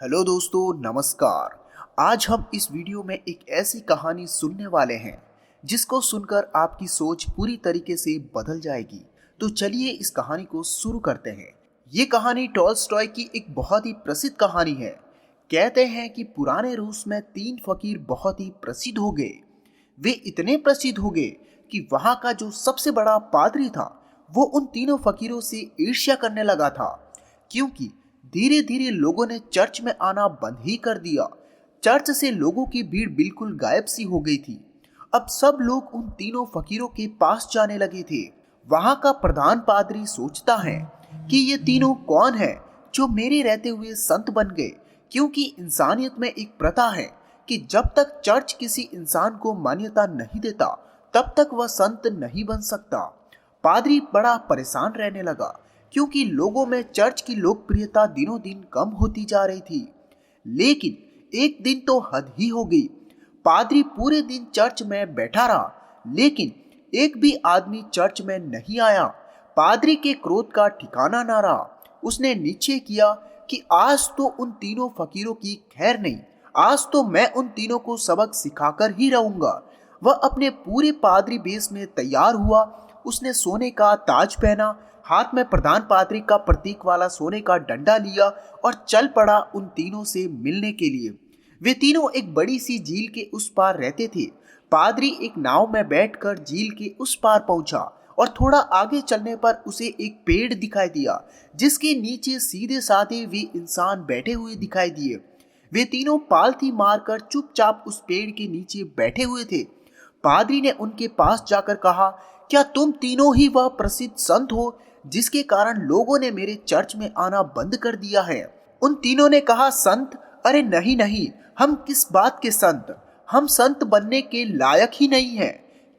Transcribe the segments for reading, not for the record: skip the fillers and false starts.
Hello दोस्तों, नमस्कार। आज हम इस वीडियो में एक ऐसी कहानी सुनने वाले हैं जिसको सुनकर आपकी सोच पूरी तरीके से बदल जाएगी। तो चलिए इस कहानी को शुरू करते हैं। ये कहानी टॉल्स्टॉय की एक बहुत ही प्रसिद्ध कहानी है। कहते हैं कि पुराने रूस में 3 फकीर बहुत ही प्रसिद्ध हो गए। वे इतने प्रसिद्ध हो गए कि वहां का जो सबसे बड़ा पादरी था वो उन तीनों फकीरों से ईर्ष्या करने लगा था, क्योंकि धीरे धीरे लोगों ने चर्च में आना बंद ही कर दिया। चर्च से लोगों की भीड़ बिल्कुल गायब सी हो गई थी। अब सब लोग उन तीनों फकीरों के पास जाने लगे थे। वहां का प्रधान पादरी सोचता है कि ये तीनों कौन है जो मेरे रहते हुए संत बन गए, क्योंकि इंसानियत में एक प्रथा है कि जब तक चर्च किसी इंसान को मान्यता नहीं देता तब तक वह संत नहीं बन सकता। पादरी बड़ा परेशान रहने लगा, क्योंकि लोगों में चर्च की लोकप्रियता दिनों दिन कम होती जा रही थी। लेकिन एक दिन तो हद ही हो गई। पादरी पूरे दिन चर्च में बैठा रहा, लेकिन एक भी आदमी चर्च में नहीं आया। पादरी के क्रोध का ठिकाना ना रहा। उसने निश्चय किया कि आज तो उन तीनों फकीरों की खैर नहीं, आज तो मैं उन तीनों को सबक सिखाकर ही रहूंगा। वह अपने पूरे पादरी वेश में तैयार हुआ। उसने सोने का ताज पहना, हाथ में प्रधान पादरी का प्रतीक वाला सोने का डंडा लिया और चल पड़ा उन तीनों से मिलने के लिए। वे तीनों एक बड़ी सी झील के उस पार रहते थे। पादरी एक नाव में बैठकर झील के उस पार पहुंचा और थोड़ा आगे चलने पर उसे एक पेड़ दिखाई दिया, जिसके नीचे सीधे साधे वे इंसान बैठे हुए दिखाई दिए। वे तीनों पालथी मारकर चुपचाप उस पेड़ के नीचे बैठे हुए थे। पादरी ने उनके पास जाकर कहा, क्या तुम तीनों ही वह प्रसिद्ध संत हो जिसके कारण लोगों ने मेरे चर्च में आना बंद कर दिया है? उन तीनों ने कहा, संत? अरे नहीं नहीं, हम किस बात के संत? हम संत बनने के लायक ही नहीं हैं,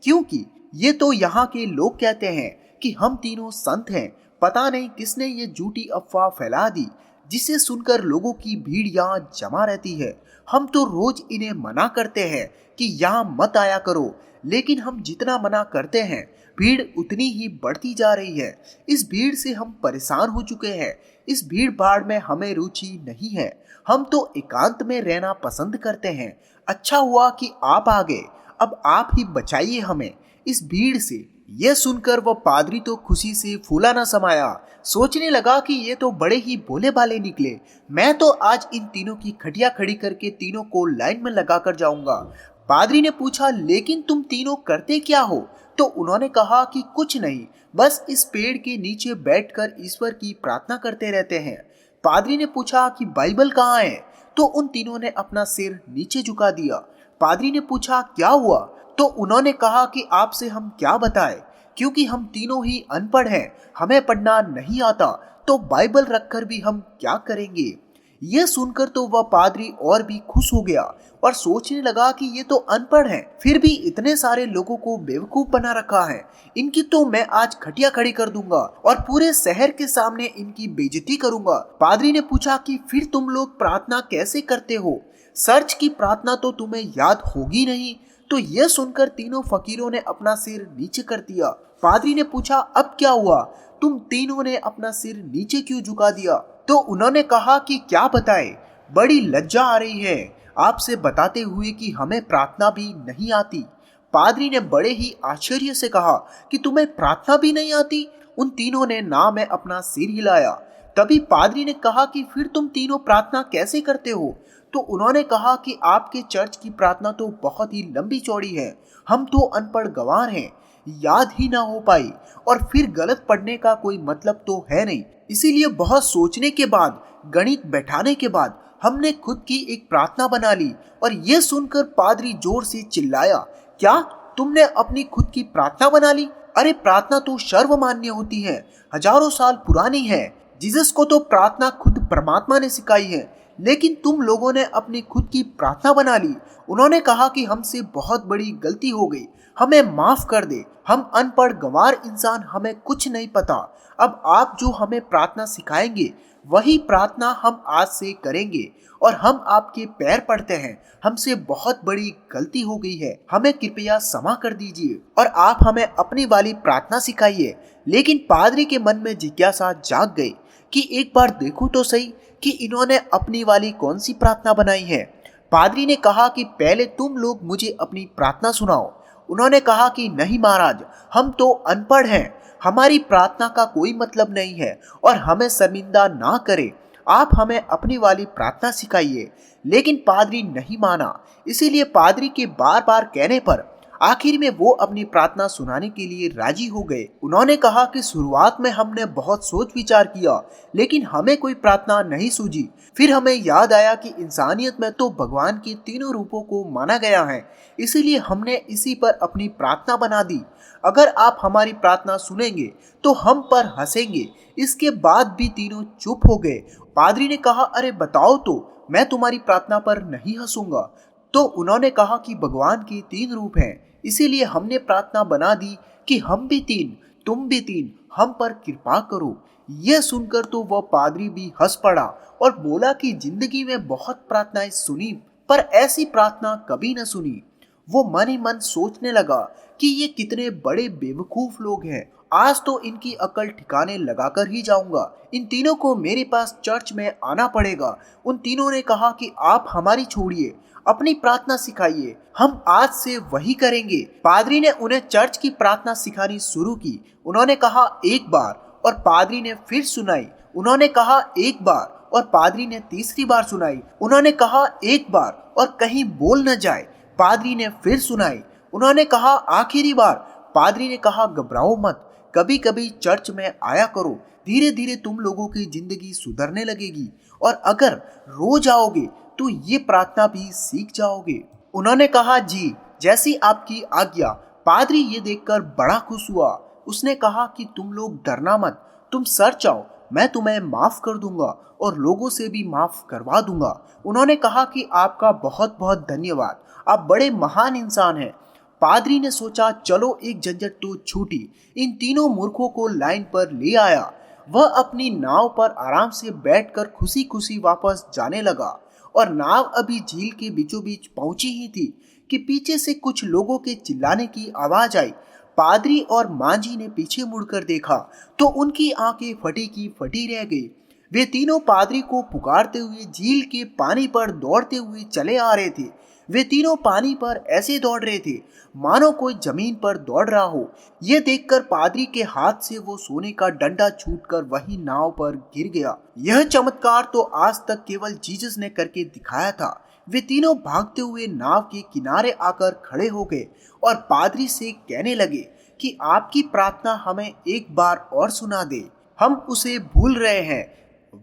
क्योंकि ये तो यहाँ के लोग कहते हैं कि हम तीनों संत हैं। पता नहीं किसने ये झूठी अफवाह फैला दी, जिसे सुनकर लोगों की भीड़ यहाँ जमा रहती है। हम तो रोज इन्हें मना करते हैं कि यहाँ मत आया करो, लेकिन हम जितना मना करते हैं भीड़ उतनी ही बढ़ती जा रही है। इस भीड़ से हम परेशान हो चुके हैं। इस भीड़ भाड़ में हमें रुचि नहीं है। हम तो एकांत में रहना पसंद करते हैं। अच्छा हुआ कि आप आ गए। अब आप ही बचाइए हमें इस भीड़ से। यह सुनकर वह पादरी तो खुशी से फूला ना समाया। सोचने लगा कि ये तो बड़े ही भोले भाले निकले। मैं तो आज इन तीनों की खटिया खड़ी करके तीनों को लाइन में लगा कर जाऊंगा। पादरी ने पूछा, लेकिन तुम तीनों करते क्या हो? तो उन्होंने कहा कि कुछ नहीं, बस इस पेड़ के नीचे बैठकर ईश्वर की प्रार्थना करते रहते हैं। पादरी ने पूछा कि बाइबल कहाँ है? तो उन तीनों ने अपना सिर नीचे झुका दिया। पादरी ने पूछा, क्या हुआ? तो उन्होंने कहा कि आपसे हम क्या बताएं, क्योंकि हम तीनों ही अनपढ़ हैं, हमें पढ़ना नहीं आता, तो बाइबल रखकर भी हम क्या करेंगे? यह सुनकर तो वह पादरी और भी खुश हो गया और सोचने लगा कि ये तो अनपढ़ हैं, फिर भी इतने सारे लोगों को बेवकूफ बना रखा है। इनकी तो मैं आज खटिया खड़ी कर दूंगा और पूरे शहर के सामने इनकी बेइज्जती करूंगा। पादरी ने पूछा कि फिर तुम लोग प्रार्थना कैसे करते हो? सर्च की प्रार्थना तो तुम्हें याद होगी नहीं। तो यह सुनकर तीनों फकीरों ने अपना सिर नीचे कर दिया। पादरी ने पूछा, अब क्या हुआ? तुम तीनों ने अपना सिर नीचे क्यों झुका दिया? तो उन्होंने कहा कि क्या बताएं, बड़ी लज्जा आ रही है आपसे बताते हुए कि हमें प्रार्थना भी नहीं आती। पादरी ने बड़े ही आश्चर्य से कहा कि तुम्हें प्रार्थना भी नहीं आती? उन तीनों ने ना में अपना सिर हिलाया। तभी पादरी ने कहा कि फिर तुम तीनों प्रार्थना कैसे करते हो? तो उन्होंने कहा कि आपके चर्च की प्रार्थना तो बहुत ही लंबी चौड़ी है, हम तो अनपढ़ गंवार हैं, याद ही ना हो पाई, और फिर गलत पढ़ने का कोई मतलब तो है नहीं। इसीलिए बहुत सोचने के बाद, गणित बैठाने के बाद हमने खुद की एक प्रार्थना बना ली। और यह सुनकर पादरी जोर से चिल्लाया, क्या तुमने अपनी खुद की प्रार्थना बना ली? अरे प्रार्थना तो सर्वमान्य होती है, हजारों साल पुरानी है। जीसस को तो प्रार्थना खुद परमात्मा ने सिखाई है, लेकिन तुम लोगों ने अपनी खुद की प्रार्थना बना ली। उन्होंने कहा कि हमसे बहुत बड़ी गलती हो गई, हमें माफ कर दे। हम अनपढ़ गंवार इंसान, हमें कुछ नहीं पता। अब आप जो हमें प्रार्थना सिखाएंगे वही प्रार्थना हम आज से करेंगे, और हम आपके पैर पड़ते हैं। हमसे बहुत बड़ी गलती हो गई है, हमें कृपया क्षमा कर दीजिए और आप हमें अपनी वाली प्रार्थना सिखाइए। लेकिन पादरी के मन में जिज्ञासा जाग गई कि एक बार देखूं तो सही कि इन्होंने अपनी वाली कौन सी प्रार्थना बनाई है। पादरी ने कहा कि पहले तुम लोग मुझे अपनी प्रार्थना सुनाओ। उन्होंने कहा कि नहीं महाराज, हम तो अनपढ़ हैं, हमारी प्रार्थना का कोई मतलब नहीं है और हमें शर्मिंदा ना करे, आप हमें अपनी वाली प्रार्थना सिखाइए। लेकिन पादरी नहीं माना, इसीलिए पादरी के बार बार कहने पर आखिर में वो अपनी प्रार्थना सुनाने के लिए राजी हो गए। उन्होंने कहा कि शुरुआत में हमने बहुत सोच विचार किया, लेकिन हमें कोई प्रार्थना नहीं सूझी। फिर हमें याद आया कि इंसानियत में तो भगवान के तीनों रूपों को माना गया है, इसीलिए हमने इसी पर अपनी प्रार्थना बना दी। अगर आप हमारी प्रार्थना सुनेंगे तो हम पर हंसेंगे। इसके बाद भी तीनों चुप हो गए। पादरी ने कहा, अरे बताओ तो, मैं तुम्हारी प्रार्थना पर नहीं हंसूंगा। तो उन्होंने कहा कि भगवान के तीन रूप हैं, इसीलिए हमने प्रार्थना बना दी कि हम भी तीन, तुम भी तीन, हम पर कृपा करो। यह सुनकर तो वह पादरी भी हंस पड़ा और बोला कि जिंदगी में बहुत प्रार्थनाएं सुनी, पर ऐसी प्रार्थना कभी न सुनी। वो मन ही मन सोचने लगा कि ये कितने बड़े बेवकूफ लोग हैं, आज तो इनकी अकल ठिकाने लगाकर ही जाऊंगा। इन तीनों को मेरे पास चर्च में आना पड़ेगा। उन तीनों ने कहा कि आप हमारी छोड़िए, अपनी प्रार्थना सिखाइए, हम आज से वही करेंगे। पादरी ने उन्हें चर्च की प्रार्थना सिखानी शुरू की। उन्होंने कहा एक बार, और पादरी ने फिर सुनाई। उन्होंने कहा एक बार, और पादरी ने तीसरी बार सुनाई। उन्होंने कहा एक बार, और कहीं बोल न जाए। पादरी ने फिर सुनाई। उन्होंने कहा आखिरी बार। पादरी ने कहा घबराओ मत, कभी कभी चर्च में आया करो, धीरे धीरे तुम लोगों की जिंदगी सुधरने लगेगी, और अगर रोज आओगे तो ये प्रार्थना भी सीख जाओगे। उन्होंने कहा जी, जैसी आपकी आज्ञा। पादरी ये देखकर बड़ा खुश हुआ। उसने कहा कि तुम लोग डरना मत, तुम सर चाओ, मैं तुम्हें माफ कर दूंगा और लोगों से भी माफ करवा दूंगा। उन्होंने कहा कि आपका बहुत बहुत धन्यवाद, आप बड़े महान इंसान हैं। पादरी ने सोचा चलो एक झंझट तो छूटी, इन तीनों मूर्खों को लाइन पर ले आया। वह अपनी नाव पर आराम से बैठकर खुशी खुशी वापस जाने लगा, और नाव अभी झील के बीचों बीच पहुंची ही थी कि पीछे से कुछ लोगों के चिल्लाने की आवाज आई। पादरी और मांझी ने पीछे मुड़कर देखा तो उनकी आंखें फटी की फटी रह गई। वे तीनों पादरी को पुकारते हुए झील के पानी पर दौड़ते हुए चले आ रहे थे। वे तीनों पानी पर ऐसे दौड़ रहे थे मानो कोई जमीन पर दौड़ रहा हो। यह देखकर पादरी के हाथ से वो सोने का डंडा छूटकर वही नाव पर गिर गया। यह चमत्कार तो आज तक केवल जीसस ने करके दिखाया था। वे तीनों भागते हुए नाव के किनारे आकर खड़े हो गए और पादरी से कहने लगे कि आपकी प्रार्थना हमें एक बार और सुना दे, हम उसे भूल रहे हैं।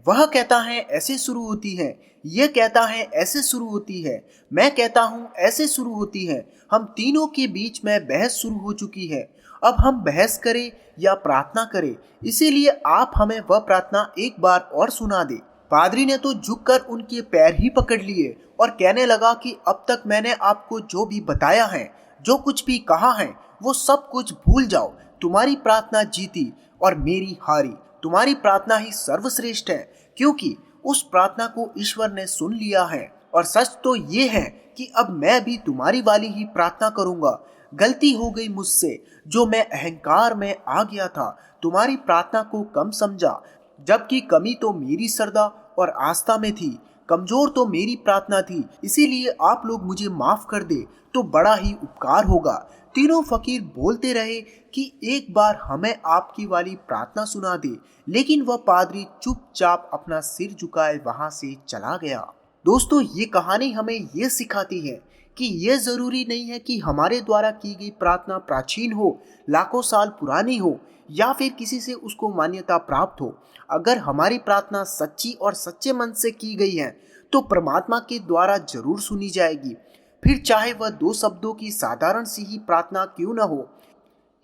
वह कहता है ऐसे शुरू होती है, यह कहता है ऐसे शुरू होती है, मैं कहता हूँ ऐसे शुरू होती है। हम तीनों के बीच में बहस शुरू हो चुकी है। अब हम बहस करें या प्रार्थना करें, इसीलिए आप हमें वह प्रार्थना एक बार और सुना दे। पादरी ने तो झुककर उनके पैर ही पकड़ लिए और कहने लगा कि अब तक मैंने आपको जो भी बताया है, जो कुछ भी कहा है, वो सब कुछ भूल जाओ। तुम्हारी प्रार्थना जीती और मेरी हारी। तुम्हारी प्रार्थना ही सर्वश्रेष्ठ है, क्योंकि उस प्रार्थना को ईश्वर ने सुन लिया है। और सच तो ये है कि अब मैं भी तुम्हारी वाली ही प्रार्थना करूंगा। गलती हो गई मुझसे, जो मैं अहंकार में आ गया था, तुम्हारी प्रार्थना को कम समझा, जबकि कमी तो मेरी श्रद्धा और आस्था में थी, कमजोर तो मेरी प्रार्थना थी। इसीलिए आप लोग मुझे माफ कर दे तो बड़ा ही उपकार होगा। तीनों फकीर बोलते रहे कि एक बार हमें आपकी वाली प्रार्थना सुना दे, लेकिन वह पादरी चुपचाप अपना सिर झुकाए वहां से चला गया। दोस्तों, ये कहानी हमें ये सिखाती है कि यह जरूरी नहीं है कि हमारे द्वारा की गई प्रार्थना प्राचीन हो, लाखों साल पुरानी हो, या फिर किसी से उसको मान्यता प्राप्त हो। अगर हमारी प्रार्थना सच्ची और सच्चे मन से की गई है तो परमात्मा के द्वारा जरूर सुनी जाएगी, फिर चाहे वह दो शब्दों की साधारण सी ही प्रार्थना क्यों न हो।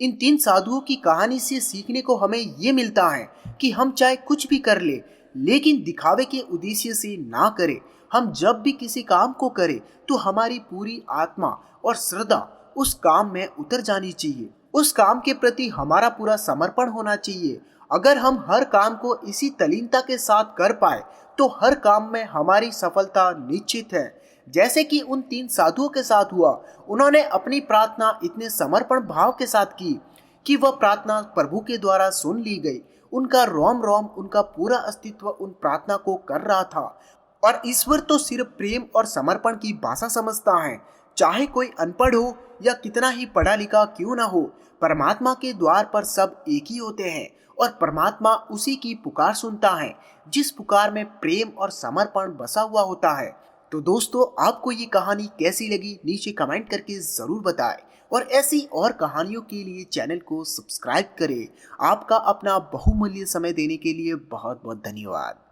इन तीन साधुओं की कहानी से सीखने को हमें ये मिलता है कि हम चाहे कुछ भी कर ले, लेकिन दिखावे के उद्देश्य से ना करें। हम जब भी किसी काम को करें तो हमारी पूरी आत्मा और श्रद्धा उस काम में उतर जानी चाहिए। उस काम के प्रति हमारा पूरा समर्पण होना चाहिए। अगर हम हर काम को इसी तल्लीनता के साथ कर पाए तो हर काम में हमारी सफलता निश्चित है, जैसे कि उन तीन साधुओं के साथ हुआ। उन्होंने अपनी प्रार्थना इतने समर्पण भाव के साथ की कि वह प्रार्थना प्रभु के द्वारा सुन ली गई। उनका रोम रोम, उनका पूरा अस्तित्व उन प्रार्थना को कर रहा था। और ईश्वर तो सिर्फ प्रेम और समर्पण की भाषा समझता है। चाहे कोई अनपढ़ हो या कितना ही पढ़ा लिखा क्यों ना हो, परमात्मा के द्वार पर सब एक ही होते हैं और परमात्मा उसी की पुकार सुनता है जिस पुकार में प्रेम और समर्पण बसा हुआ होता है। तो दोस्तों, आपको ये कहानी कैसी लगी नीचे कमेंट करके जरूर बताएं और ऐसी और कहानियों के लिए चैनल को सब्सक्राइब करें। आपका अपना बहुमूल्य समय देने के लिए बहुत बहुत धन्यवाद।